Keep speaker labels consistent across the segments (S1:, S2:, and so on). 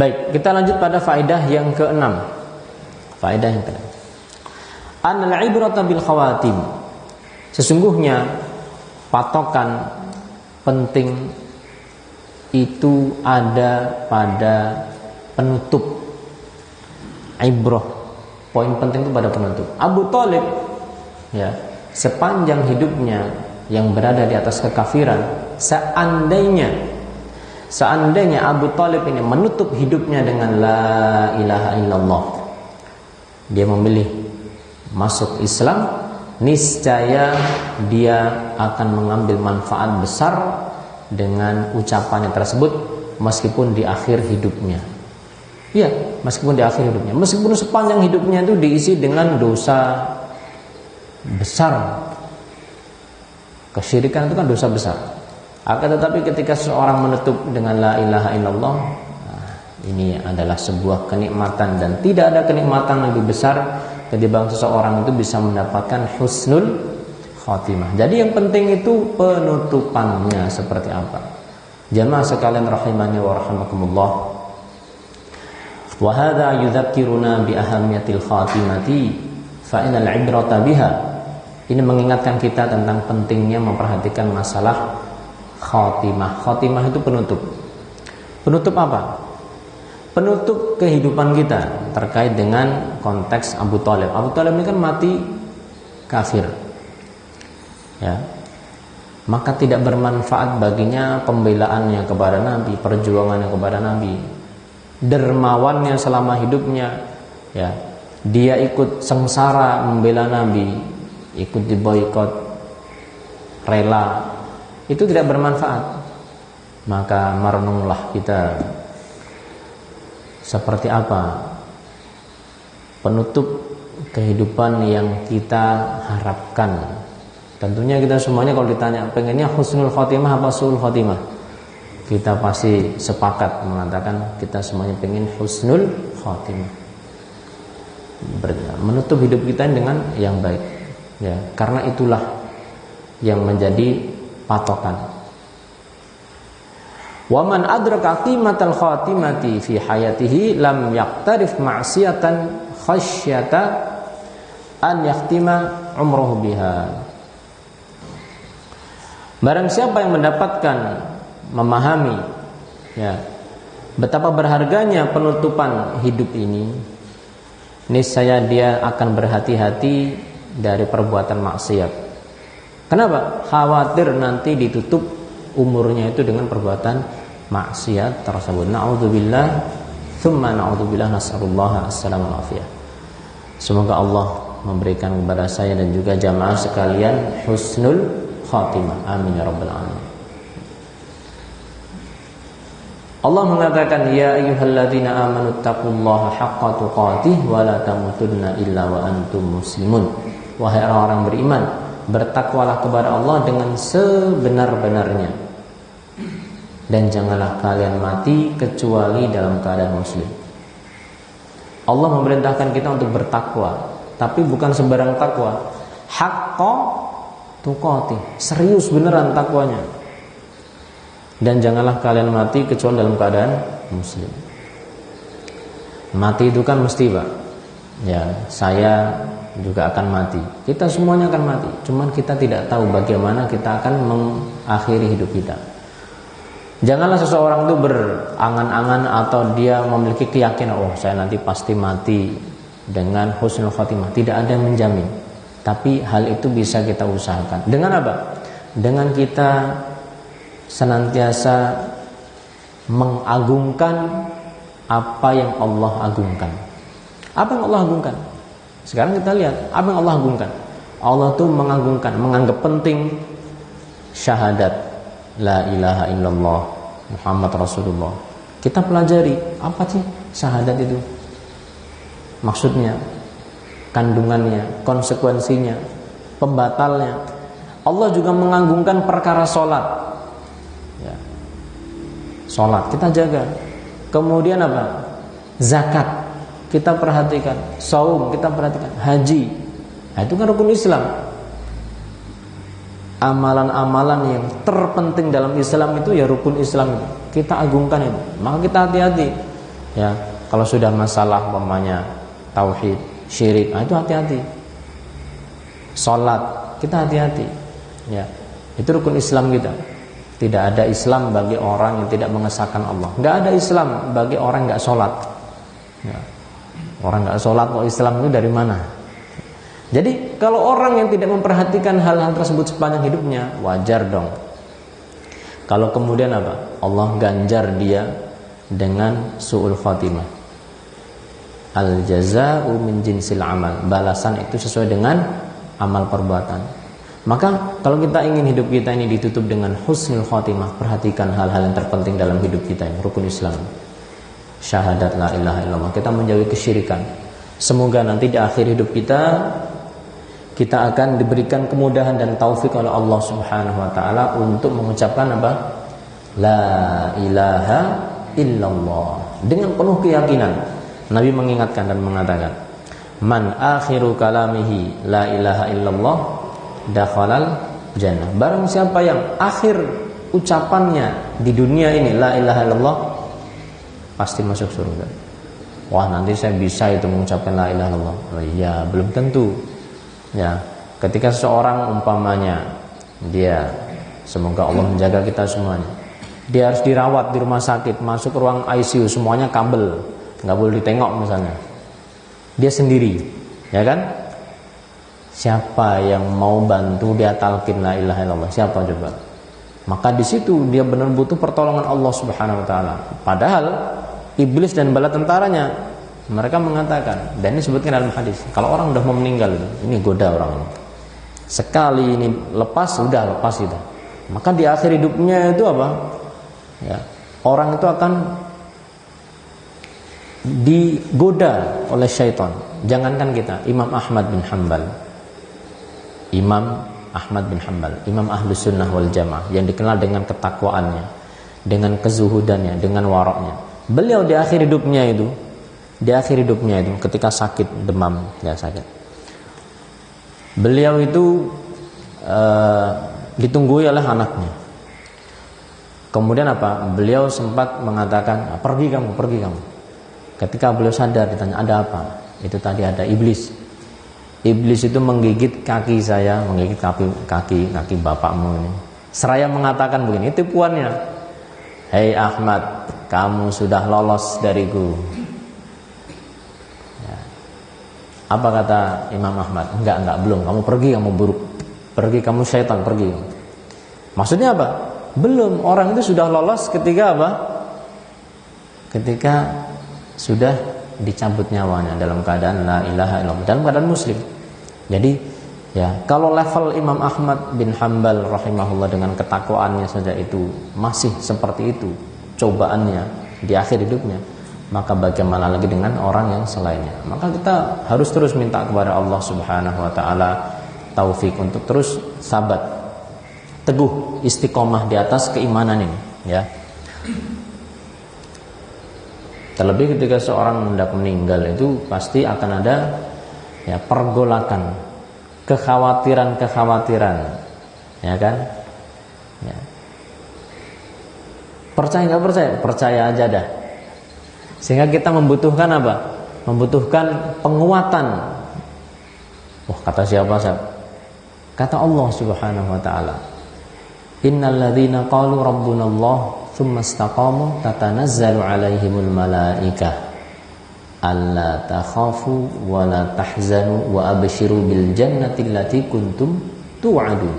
S1: Baik, kita lanjut pada faedah yang ke-6. Faedah yang ke-6. Annal ibrata bil khawatim. Sesungguhnya patokan penting itu ada pada penutup. Ibrah, poin penting itu pada penutup. Abu Thalib, ya, sepanjang hidupnya yang berada di atas kekafiran, seandainya Abu Thalib ini menutup hidupnya dengan la ilaha illallah, dia memilih masuk Islam, niscaya dia akan mengambil manfaat besar dengan ucapannya tersebut meskipun di akhir hidupnya. Ya, meskipun di akhir hidupnya, meskipun sepanjang hidupnya itu diisi dengan dosa besar. Kesyirikan itu kan dosa besar. Akan tetapi ketika seseorang menutup dengan la ilaha illallah, ini adalah sebuah kenikmatan, dan tidak ada kenikmatan lebih besar ketimbang seseorang itu bisa mendapatkan husnul khatimah. Jadi yang penting itu penutupannya seperti apa. Jamaah sekalian rahimani wa rahimakumullah. Wa hadza yudzakkiruna bi ahammiyatil khatimati fa innal ibrata biha. Ini mengingatkan kita tentang pentingnya memperhatikan masalah khatimah. Khatimah itu penutup. Penutup apa? Penutup kehidupan kita terkait dengan konteks Abu Thalib. Abu Thalib ini kan mati kafir, ya. Maka tidak bermanfaat baginya pembelaannya kepada Nabi, perjuangannya kepada Nabi, dermawannya selama hidupnya, ya. Dia ikut sengsara membela Nabi, ikut diboikot, rela, itu tidak bermanfaat. Maka merenunglah kita seperti apa penutup kehidupan yang kita harapkan. Tentunya kita semuanya kalau ditanya pengennya husnul khotimah apa su'ul khotimah, kita pasti sepakat mengatakan kita semuanya pengen husnul khotimah, menutup hidup kita dengan yang baik, ya, karena itulah yang menjadi patokan. Wa man adraka qimatal khatimati fi hayatihi lam yaqtarif ma'siyatan khasyata an yahtima umruhu biha. Barang siapa yang mendapatkan, memahami, ya, betapa berharganya penutupan hidup ini, niscaya dia akan berhati-hati dari perbuatan maksiat. Kenapa? Khawatir nanti ditutup umurnya itu dengan perbuatan maksiat tersebut. Na'udzubillah, thumma na'udzubillah, nas'alullah as-salamul afiyah. Semoga Allah memberikan kepada saya dan juga jamaah sekalian husnul khatimah. Amin ya rabbal alamin. Allah mengatakan, ya ayyuhalladzina amanu taqullaha haqqa tuqatih wa la tamutunna illa wa antum muslimun. Wahai orang-orang beriman, bertakwalah kepada Allah dengan sebenar-benarnya, dan janganlah kalian mati kecuali dalam keadaan muslim. Allah memerintahkan kita untuk bertakwa, tapi bukan sembarang takwa. Haqqa tuqatih, serius beneran takwanya. Dan janganlah kalian mati kecuali dalam keadaan muslim. Mati itu kan mesti, Pak. Ya, saya juga akan mati. Kita semuanya akan mati. Cuman kita tidak tahu bagaimana kita akan mengakhiri hidup kita. Janganlah seseorang itu berangan-angan atau dia memiliki keyakinan, oh saya nanti pasti mati dengan husnul khotimah. Tidak ada yang menjamin. Tapi hal itu bisa kita usahakan. Dengan apa? Dengan kita senantiasa mengagungkan apa yang Allah agungkan. Apa yang Allah agungkan? Sekarang kita lihat apa yang Allah agungkan. Allah tuh mengagungkan, menganggap penting syahadat la ilaha illallah Muhammad Rasulullah. Kita pelajari apa sih syahadat itu, maksudnya, kandungannya, konsekuensinya, pembatalnya. Allah juga mengagungkan perkara sholat, ya. Sholat kita jaga. Kemudian apa? Zakat kita perhatikan. Saum kita perhatikan. Haji, nah, itu kan rukun Islam. Amalan-amalan yang terpenting dalam Islam itu ya rukun Islam itu. Kita agungkan itu. Maka kita hati-hati. Ya, kalau sudah masalah umpamanya tauhid, syirik, itu hati-hati. Salat, kita hati-hati. Ya. Itu rukun Islam kita. Tidak ada Islam bagi orang yang tidak mengesahkan Allah. Enggak ada Islam bagi orang yang enggak salat. Ya. Orang enggak salat kok Islam itu dari mana? Jadi kalau orang yang tidak memperhatikan hal-hal tersebut sepanjang hidupnya, wajar dong. Kalau kemudian apa? Allah ganjar dia dengan su'ul khatimah. Al jazaa'u min jinsil amal. Balasan itu sesuai dengan amal perbuatan. Maka kalau kita ingin hidup kita ini ditutup dengan husnul khatimah, perhatikan hal-hal yang terpenting dalam hidup kita ini, rukun Islam. Syahadat la ilaha illallah. Kita menjauhi kesyirikan. Semoga nanti di akhir hidup kita akan diberikan kemudahan dan taufik oleh Allah Subhanahu wa taala untuk mengucapkan apa? La ilaha illallah dengan penuh keyakinan. Nabi mengingatkan dan mengatakan, "Man akhiru kalamihi la ilaha illallah dakhalal jannah." Barang siapa yang akhir ucapannya di dunia ini la ilaha illallah, pasti masuk surga. Wah, nanti saya bisa itu mengucapkan la ilaha illallah. Oh iya, belum tentu. Ya, ketika seseorang umpamanya dia, semoga Allah menjaga kita semuanya, dia harus dirawat di rumah sakit, masuk ruang ICU, semuanya kabel, nggak boleh ditengok misalnya, dia sendiri, ya kan? Siapa yang mau bantu dia talqin la ilaha illallah? Siapa coba? Maka di situ dia benar butuh pertolongan Allah Subhanahu wa taala. Padahal iblis dan bala tentaranya mereka mengatakan, dan ini disebutkan dalam hadis, kalau orang udah mau meninggal, ini goda orang ini. Sekali ini lepas, sudah lepas itu. Maka di akhir hidupnya itu apa? Ya, orang itu akan digoda oleh syaitan. Jangankan kita, Imam Ahmad bin Hanbal, Imam Ahlus Sunnah wal Jamaah, yang dikenal dengan ketakwaannya, dengan kezuhudannya, dengan waraknya. Beliau di akhir hidupnya itu, ketika sakit demam, ya sakit, beliau itu ditunggui oleh anaknya. Kemudian apa? Beliau sempat mengatakan, pergi kamu. Ketika beliau sadar, ditanya, ada apa? Itu tadi ada iblis. Iblis itu menggigit kaki saya, menggigit kaki bapakmu ini. Seraya mengatakan begini, tipuannya, hei Ahmad, kamu sudah lolos dariku. Apa kata Imam Ahmad? Enggak, belum. Kamu pergi, kamu buruk. Pergi, kamu syaitan, pergi. Maksudnya apa? Belum. Orang itu sudah lolos ketika apa? Ketika sudah dicabut nyawanya dalam keadaan la ilaha illallah, dalam keadaan muslim. Jadi, ya, kalau level Imam Ahmad bin Hanbal rahimahullah dengan ketakwaannya saja itu masih seperti itu cobaannya di akhir hidupnya, maka bagaimana lagi dengan orang yang selainnya. Maka kita harus terus minta kepada Allah Subhanahu wa taala taufik untuk terus sabat, teguh, istiqomah di atas keimanan ini, ya. Terlebih ketika seorang hendak meninggal itu pasti akan ada, ya, pergolakan, kekhawatiran, ya kan? Ya. Percaya nggak percaya? Percaya aja dah. Sehingga kita membutuhkan apa? Membutuhkan penguatan. Wah, kata siapa? Kata Allah Subhanahu wa taala. Innal ladzina qalu rabbunallah tsumma istaqamu tatanazzalu 'alaihimul malaikah alla takhafu wa la tahzanu wa abshiru bil jannati allati kuntum tu'adun.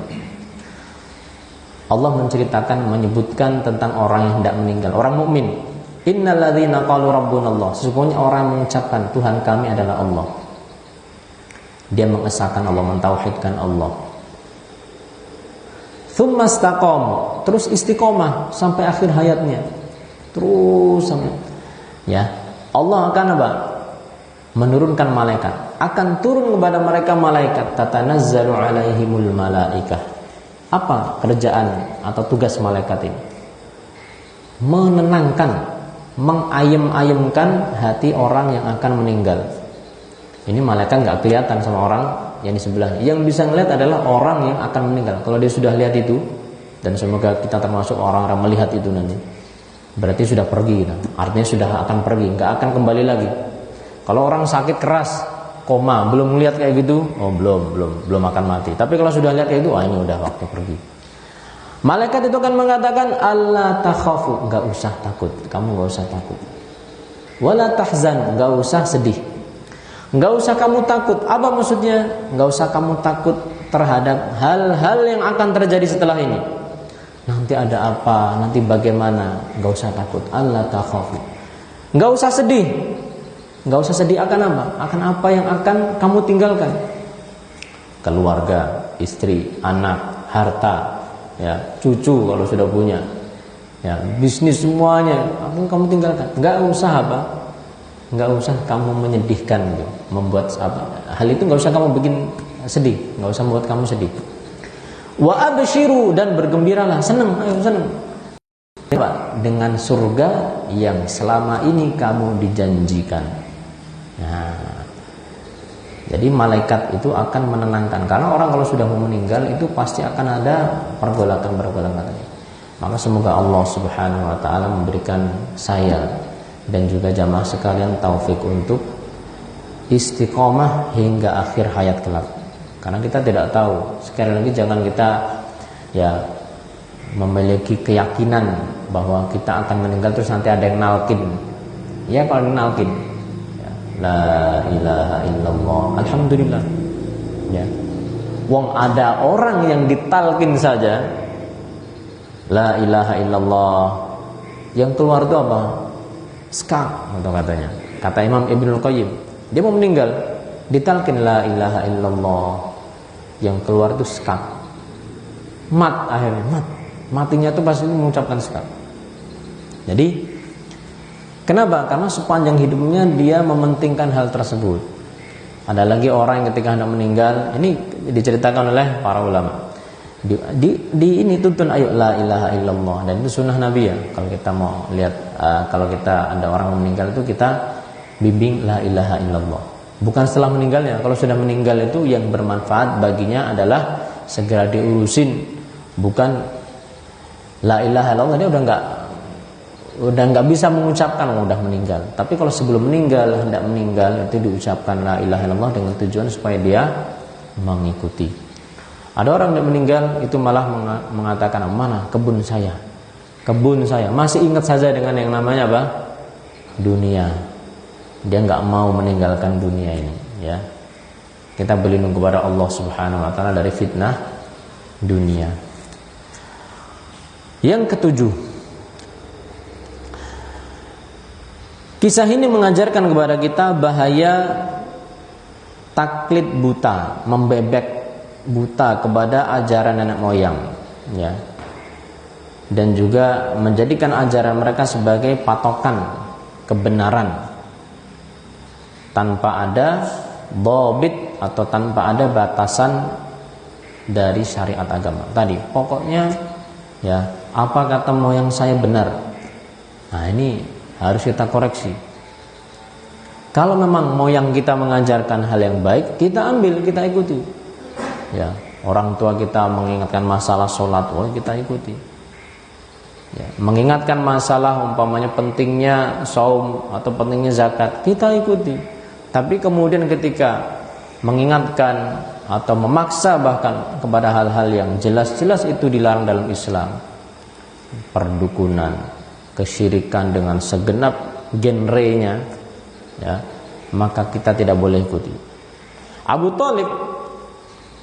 S1: Allah menceritakan, menyebutkan tentang orang yang hendak meninggal, orang mukmin. Innal ladzina qalu rabbunallah, sesungguhnya orang yang mengucapkan Tuhan kami adalah Allah. Dia mengesahkan Allah, mentauhidkan Allah. Tsumma istaqamu, terus istiqomah sampai akhir hayatnya. Terus sampai, ya. Allah akan apa? Menurunkan malaikat. Akan turun kepada mereka malaikat, tatanazzalu alaihimul malaikah. Apa kerjaan atau tugas malaikat ini? Menenangkan, mengayem-ayemkan hati orang yang akan meninggal. Ini malaikat nggak kelihatan sama orang yang di sebelahnya. Yang bisa melihat adalah orang yang akan meninggal. Kalau dia sudah lihat itu, dan semoga kita termasuk orang-orang melihat itu nanti, berarti sudah pergi gitu. Artinya sudah akan pergi, nggak akan kembali lagi. Kalau orang sakit keras, koma, belum melihat kayak gitu, oh belum akan mati. Tapi kalau sudah lihat kayak itu, ini udah waktu pergi. Malaikat itu akan mengatakan, Allah takhafu, nggak usah takut, kamu nggak usah takut. Wala tahzan, nggak usah sedih, nggak usah kamu takut. Apa maksudnya? Nggak usah kamu takut terhadap hal-hal yang akan terjadi setelah ini. Nanti ada apa? Nanti bagaimana? Nggak usah takut. Allah takhafu. Nggak usah sedih. Nggak usah sedih akan apa? Akan apa yang akan kamu tinggalkan? Keluarga, istri, anak, harta, ya, cucu kalau sudah punya, ya, bisnis semuanya akan kamu tinggalkan. Nggak usah apa? Nggak usah kamu menyedihkan, gitu. Membuat apa? Hal itu nggak usah kamu bikin sedih, nggak usah membuat kamu sedih. Wa abshiru, dan bergembiralah, senang, ayo senang. Dengan surga yang selama ini kamu dijanjikan. Nah, jadi malaikat itu akan menenangkan, karena orang kalau sudah mau meninggal itu pasti akan ada pergolakan. Maka semoga Allah Subhanahu wa taala memberikan saya dan juga jamaah sekalian taufik untuk istiqomah hingga akhir hayat kelak. Karena kita tidak tahu, sekali lagi jangan kita ya memiliki keyakinan bahwa kita akan meninggal terus nanti ada yang nalkin. Ya, kalau nalkin, ya, la ilaha illallah, alhamdulillah. Ya. Wong ada orang yang ditalkin saja la ilaha illallah, yang keluar itu apa? Skak, atau katanya. Kata Imam Ibnul Qayyim, dia mau meninggal, ditalkin la ilaha illallah, yang keluar itu skak. Mat, akhirnya matinya tuh pasti mengucapkan skak. Jadi kenapa? Karena sepanjang hidupnya dia mementingkan hal tersebut. Ada lagi orang yang ketika hendak meninggal, ini diceritakan oleh para ulama. Di ini tuntun ayo la ilaha illallah, dan itu sunnah Nabi ya. Kalau kita mau lihat, kalau kita ada orang meninggal itu kita bimbing la ilaha illallah. Bukan setelah meninggalnya. Kalau sudah meninggal itu yang bermanfaat baginya adalah segera diurusin. Bukan la ilaha illallah, dia udah nggak bisa mengucapkan udah meninggal. Tapi kalau sebelum meninggal, hendak meninggal, itu diucapkan la ilaha illallah dengan tujuan supaya dia mengikuti. Ada orang yang meninggal itu malah mengatakan, mana kebun saya masih ingat saja dengan yang namanya apa? Dunia. Dia nggak mau meninggalkan dunia ini, ya. Kita berlindung kepada Allah Subhanahu wa taala dari fitnah dunia. Yang ketujuh, kisah ini mengajarkan kepada kita bahaya taklid buta, membebek buta kepada ajaran nenek moyang, ya, dan juga menjadikan ajaran mereka sebagai patokan kebenaran tanpa ada dhabit atau tanpa ada batasan dari syariat agama. Tadi pokoknya ya, apa kata moyang saya benar. Nah, ini harus kita koreksi. Kalau memang moyang kita mengajarkan hal yang baik, kita ambil, kita ikuti. Ya, orang tua kita mengingatkan masalah sholat, kita ikuti. Ya, mengingatkan masalah umpamanya pentingnya saum atau pentingnya zakat, kita ikuti. Tapi kemudian ketika mengingatkan atau memaksa bahkan kepada hal-hal yang jelas-jelas itu dilarang dalam Islam, perdukunan, kesyirikan dengan segenap genrenya, ya, maka kita tidak boleh ikuti. Abu Thalib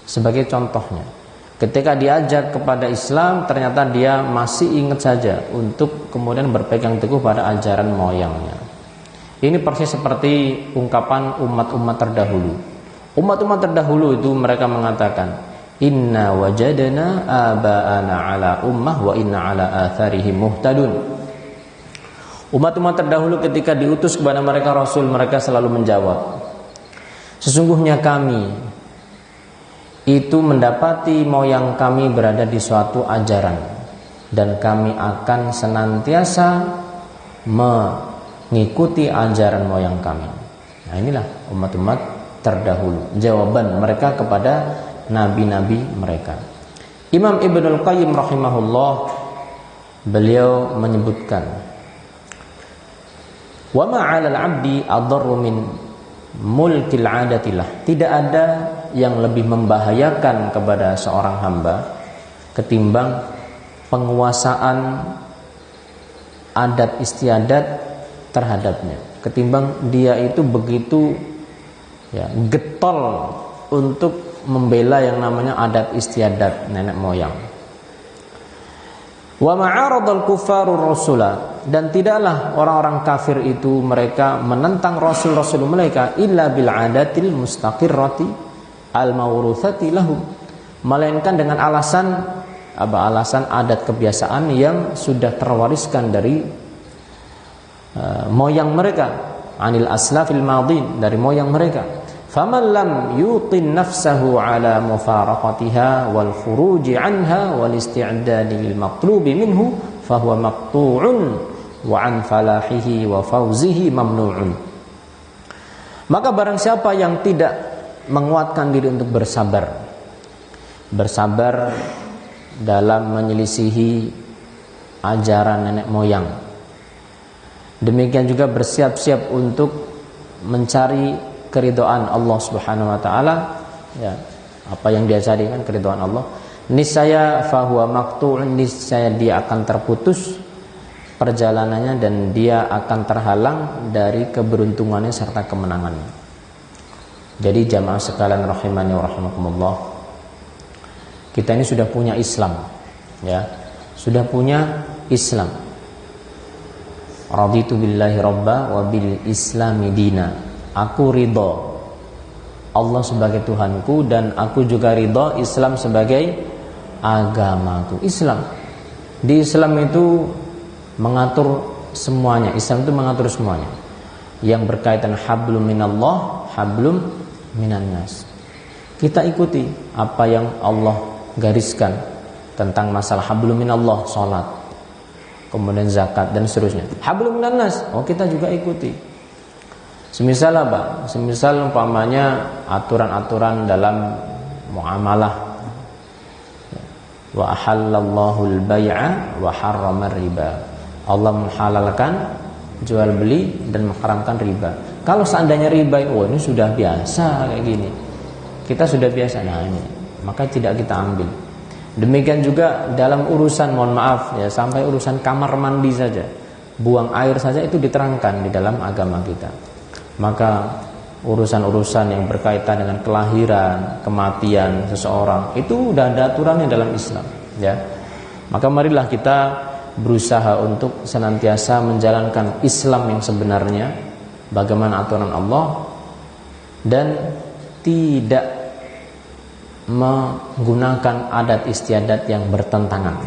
S1: sebagai contohnya, ketika diajak kepada Islam, ternyata dia masih ingat saja untuk kemudian berpegang teguh pada ajaran moyangnya. Ini persis seperti ungkapan umat-umat terdahulu. Umat-umat terdahulu itu mereka mengatakan, inna wajadana aba'ana ala ummah wa inna ala atharihim muhtadun. Umat-umat terdahulu ketika diutus kepada mereka Rasul, mereka selalu menjawab, sesungguhnya kami itu mendapati moyang kami berada di suatu ajaran, dan kami akan senantiasa mengikuti ajaran moyang kami. Nah, inilah umat-umat terdahulu, jawaban mereka kepada nabi-nabi mereka. Imam Ibnul Qayyim rahimahullah, beliau menyebutkan Wa ma 'alal 'abdi adarru min mulkil 'adatillah. Tidak ada yang lebih membahayakan kepada seorang hamba ketimbang penguasaan adat istiadat terhadapnya, ketimbang dia itu begitu getol untuk membela yang namanya adat istiadat nenek moyang. Wa ma'aradul kufarur rasulah, dan tidaklah orang-orang kafir itu mereka menentang rasul-rasul mereka illa bil adatil mustaqirrati al mawruthati lahum, melainkan dengan alasan adat kebiasaan yang sudah terwariskan dari moyang mereka, anil aslafil madin, dari moyang mereka. Faman lam yutin nafsahu ala mufaraqatiha wal khuruji anha wal isti'dad lil maqlubi minhu fahuwa maqtu'un wa an falahihi wa fawzihi mamnu'un. Maka barang siapa yang tidak menguatkan diri untuk bersabar dalam menyelisihi ajaran nenek moyang, demikian juga bersiap-siap untuk mencari keridhaan Allah Subhanahu wa taala, apa yang dia cari kan keridhaan Allah, niscaya fahuwa maqtu'un, niscaya dia akan terputus perjalanannya dan dia akan terhalang dari keberuntungannya serta kemenangannya. Jadi jamaah sekalian rahimani wa rahimakumullah, kita ini sudah punya Islam, sudah punya Islam. Raditu billahi rabba wa bil islami dina. Aku ridho Allah sebagai Tuhanku dan aku juga ridho Islam sebagai agamaku. Islam, di Islam itu mengatur semuanya. Islam itu mengatur semuanya yang berkaitan hablum minallah, hablum minannas. Kita ikuti apa yang Allah gariskan tentang masalah hablum minallah, salat, kemudian zakat dan seterusnya. Hablum minannas, kita juga ikuti. Semisal apa? Semisal umpamanya aturan-aturan dalam muamalah. Wa ahallallahu al-bai'a wa harrama riba. Allah menghalalkan jual beli dan mengharamkan riba. Kalau seandainya riba, ini sudah biasa kayak gini, kita sudah biasa, ini maka tidak kita ambil. Demikian juga dalam urusan, mohon maaf sampai urusan kamar mandi saja, buang air saja itu diterangkan di dalam agama kita. Maka urusan-urusan yang berkaitan dengan kelahiran, kematian seseorang itu sudah ada aturannya dalam Islam, Maka marilah kita berusaha untuk senantiasa menjalankan Islam yang sebenarnya, bagaimana aturan Allah, dan tidak menggunakan adat istiadat yang bertentangan.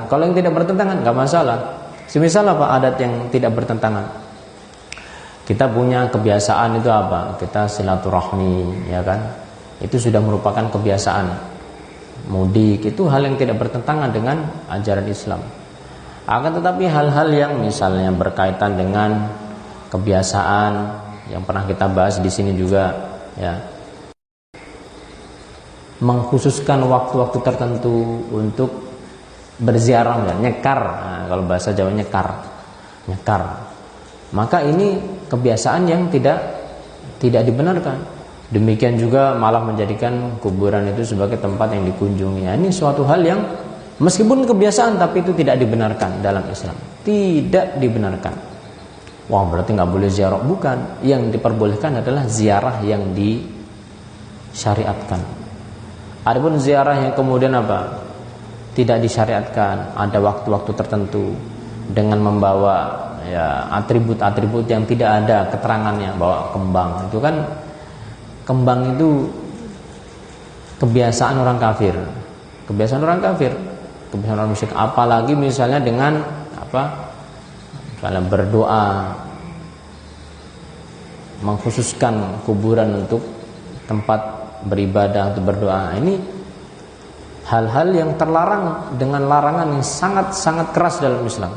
S1: Kalau yang tidak bertentangan nggak masalah. Semisal apa adat yang tidak bertentangan? Kita punya kebiasaan itu apa? Kita silaturahmi, Itu sudah merupakan kebiasaan. Mudik itu hal yang tidak bertentangan dengan ajaran Islam. Akan tetapi hal-hal yang misalnya berkaitan dengan kebiasaan yang pernah kita bahas di sini juga, mengkhususkan waktu-waktu tertentu untuk berziarah, nyekar. Kalau bahasa Jawa nyekar. Maka ini kebiasaan yang tidak dibenarkan. Demikian juga malah menjadikan kuburan itu sebagai tempat yang dikunjungi. Ini suatu hal yang meskipun kebiasaan tapi itu tidak dibenarkan dalam Islam. Tidak dibenarkan. Berarti nggak boleh ziarah. Bukan. Yang diperbolehkan adalah ziarah yang disyariatkan. Adapun ziarah yang kemudian tidak disyariatkan, ada waktu-waktu tertentu dengan membawa atribut-atribut yang tidak ada keterangannya, bawa kembang. Itu kan, kembang itu kebiasaan orang kafir, kebiasaan orang musyrik. Apalagi misalnya dengan misalnya berdoa, mengkhususkan kuburan untuk tempat beribadah, untuk berdoa. Ini hal-hal yang terlarang dengan larangan yang sangat-sangat keras dalam Islam,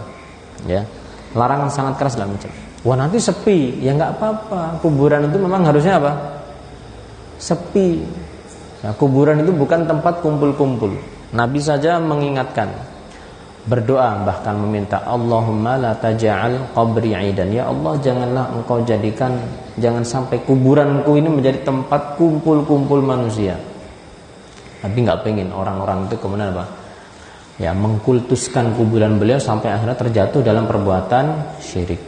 S1: larangan sangat keras dalam Islam. Nanti sepi, nggak apa-apa. Kuburan itu memang harusnya sepi. Kuburan itu bukan tempat kumpul-kumpul. Nabi saja mengingatkan, berdoa bahkan meminta, Allahumma la taj'al qabri 'idan, ya Allah janganlah engkau jadikan, jangan sampai kuburanku ini menjadi tempat kumpul-kumpul manusia. Tapi nggak pengen orang-orang itu kemudian apa? Ya, mengkultuskan kuburan beliau sampai akhirnya terjatuh dalam perbuatan syirik.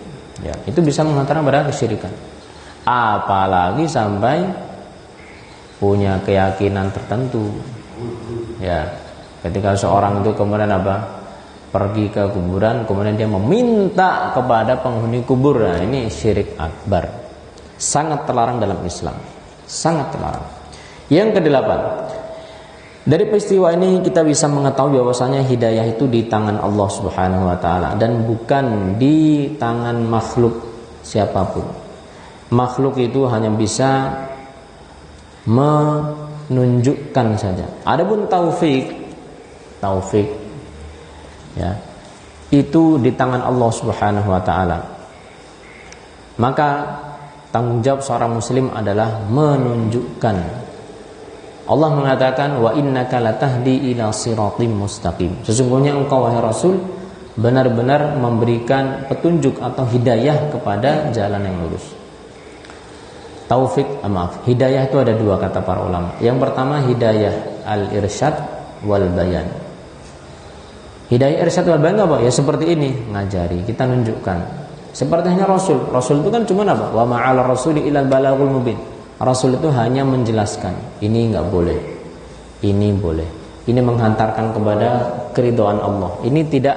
S1: Ya, itu bisa mengantarkan pada kesyirikan. Apalagi sampai punya keyakinan tertentu. Ya, ketika seorang itu kemudian apa? Pergi ke kuburan, kemudian dia meminta kepada penghuni kubur. Nah, ini syirik akbar. Sangat terlarang dalam Islam. Sangat terlarang. Yang kedelapan, dari peristiwa ini kita bisa mengetahui bahwasanya hidayah itu di tangan Allah Subhanahu wa taala dan bukan di tangan makhluk siapapun. Makhluk itu hanya bisa menunjukkan saja. Adapun taufik ya, itu di tangan Allah Subhanahu wa taala. Maka tanggung jawab seorang muslim adalah menunjukkan. Allah mengatakan, wa innaka latahdi ila siratim mustaqim. Sesungguhnya engkau wahai Rasul benar-benar memberikan petunjuk atau hidayah kepada jalan yang lurus. Hidayah itu ada dua kata para ulama. Yang pertama hidayah al-irsyad wal bayan. Hidayah irsyad wal bayan apa? Ya seperti ini, ngajari, kita nunjukkan. Seperti hanya Rasul. Rasul itu kan cuma apa? Wa ma'ala rasuli ilal balaghul mubin. Rasul itu hanya menjelaskan, ini enggak boleh, ini boleh, ini menghantarkan kepada keridhaan Allah, ini tidak,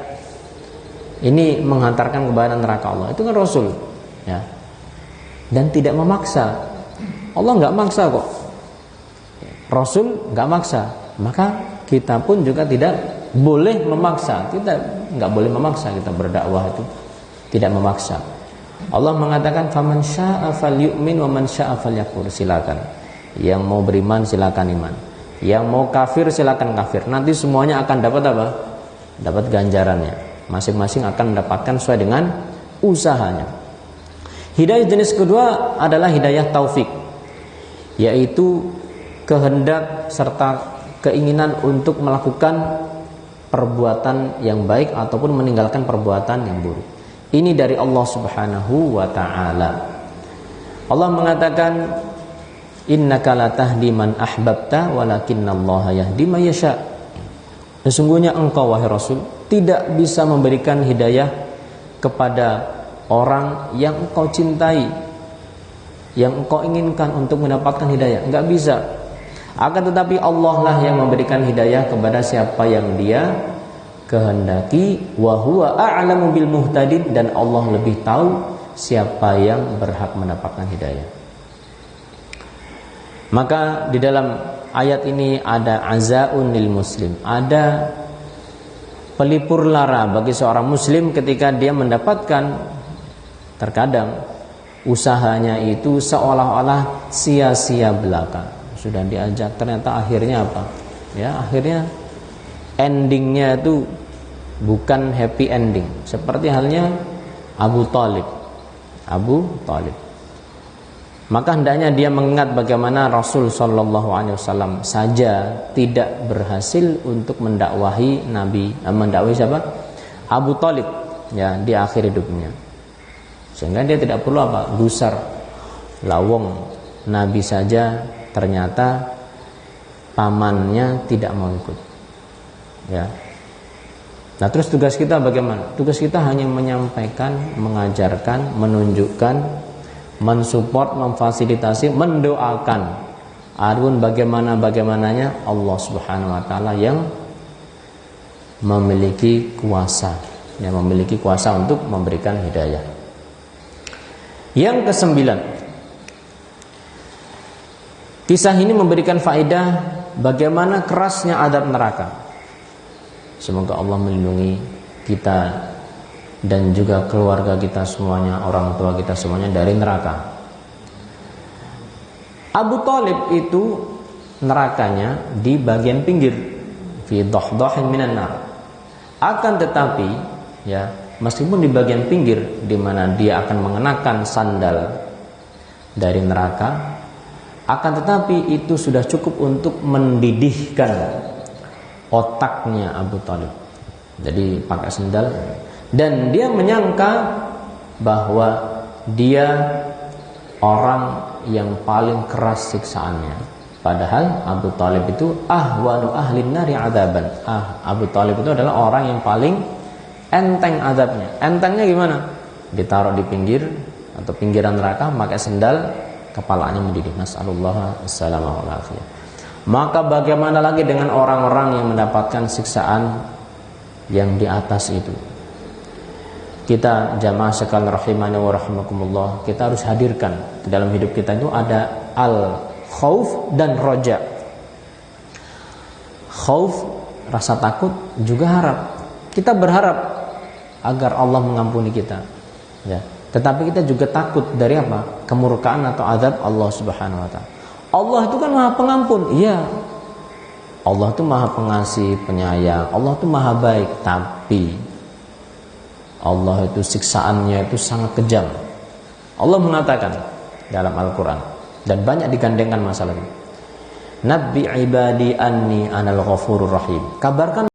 S1: ini menghantarkan kepada neraka Allah. Itu kan Rasul, ya. Dan tidak memaksa. Allah enggak maksa kok. Rasul enggak maksa, maka kita pun juga tidak boleh memaksa. Kita enggak boleh memaksa, kita berdakwah itu tidak memaksa. Allah mengatakan faman syaa'a falyu'min wa man syaa'a falyakfur. Silakan. Yang mau beriman silakan iman. Yang mau kafir silakan kafir. Nanti semuanya akan dapat apa? Dapat ganjarannya. Masing-masing akan mendapatkan sesuai dengan usahanya. Hidayah jenis kedua adalah hidayah taufik, yaitu kehendak serta keinginan untuk melakukan perbuatan yang baik ataupun meninggalkan perbuatan yang buruk. Ini dari Allah Subhanahu wa ta'ala. Allah mengatakan, innaka la tahdi man ahbabta walakinnallaha yahdi man yasha. Sesungguhnya engkau wahai Rasul tidak bisa memberikan hidayah kepada orang yang engkau cintai, yang engkau inginkan untuk mendapatkan hidayah. Enggak bisa. Akan tetapi Allah lah yang memberikan hidayah kepada siapa yang Dia kehendaki, wa huwa a'lamu bil muhtadin, dan Allah lebih tahu siapa yang berhak mendapatkan hidayah. Maka di dalam ayat ini ada azaun lil muslim, ada pelipur lara bagi seorang muslim ketika dia mendapatkan terkadang usahanya itu seolah-olah sia-sia belaka. Sudah diajak ternyata akhirnya apa? Ya, akhirnya endingnya itu bukan happy ending. Seperti halnya Abu Thalib. Maka hendaknya dia mengingat bagaimana Rasul Shallallahu Alaihi Wasallam saja tidak berhasil untuk mendakwahi mendakwahi siapa? Abu Thalib, ya, di akhir hidupnya. Sehingga dia tidak perlu apa? Gusar. Lawong Nabi saja ternyata pamannya tidak mau ikut. Ya. Nah, terus tugas kita bagaimana? Tugas kita hanya menyampaikan, mengajarkan, menunjukkan, mensupport, memfasilitasi, mendoakan. Adapun bagaimananya Allah Subhanahu wa taala yang memiliki kuasa, untuk memberikan hidayah. Yang kesembilan, kisah ini memberikan faedah bagaimana kerasnya azab neraka. Semoga Allah melindungi kita dan juga keluarga kita semuanya, orang tua kita semuanya dari neraka. Abu Thalib itu nerakanya di bagian pinggir, fi dahdahin minan nar. Akan tetapi, ya, meskipun di bagian pinggir di mana dia akan mengenakan sandal dari neraka, akan tetapi itu sudah cukup untuk mendidihkan otaknya Abu Thalib. Jadi pakai sendal, dan dia menyangka bahwa dia orang yang paling keras siksaannya. Padahal Abu Thalib itu ahwanu ahlin nari adaban. Abu Thalib itu adalah orang yang paling enteng azabnya. Entengnya gimana? Ditaruh di pinggir atau pinggiran neraka, pakai sendal, kepalanya mendidih. Nas'alullah as-salamah wal afiyah. Maka bagaimana lagi dengan orang-orang yang mendapatkan siksaan yang di atas itu? Kita jamaah sekalian rahimani wa rahimakumullah, kita harus hadirkan di dalam hidup kita itu ada al-khauf dan roja. Khauf, rasa takut, juga harap. Kita berharap agar Allah mengampuni kita, ya. Tetapi kita juga takut dari apa? Kemurkaan atau azab Allah Subhanahu wa taala. Allah itu kan Maha Pengampun, iya. Allah itu Maha Pengasih, Penyayang. Allah itu Maha Baik, tapi Allah itu siksaannya itu sangat kejam. Allah mengatakan dalam Al-Quran, dan banyak digandengkan masalah ini. Nabbi ibadi anni anal ghafurur rahim. Kabarkan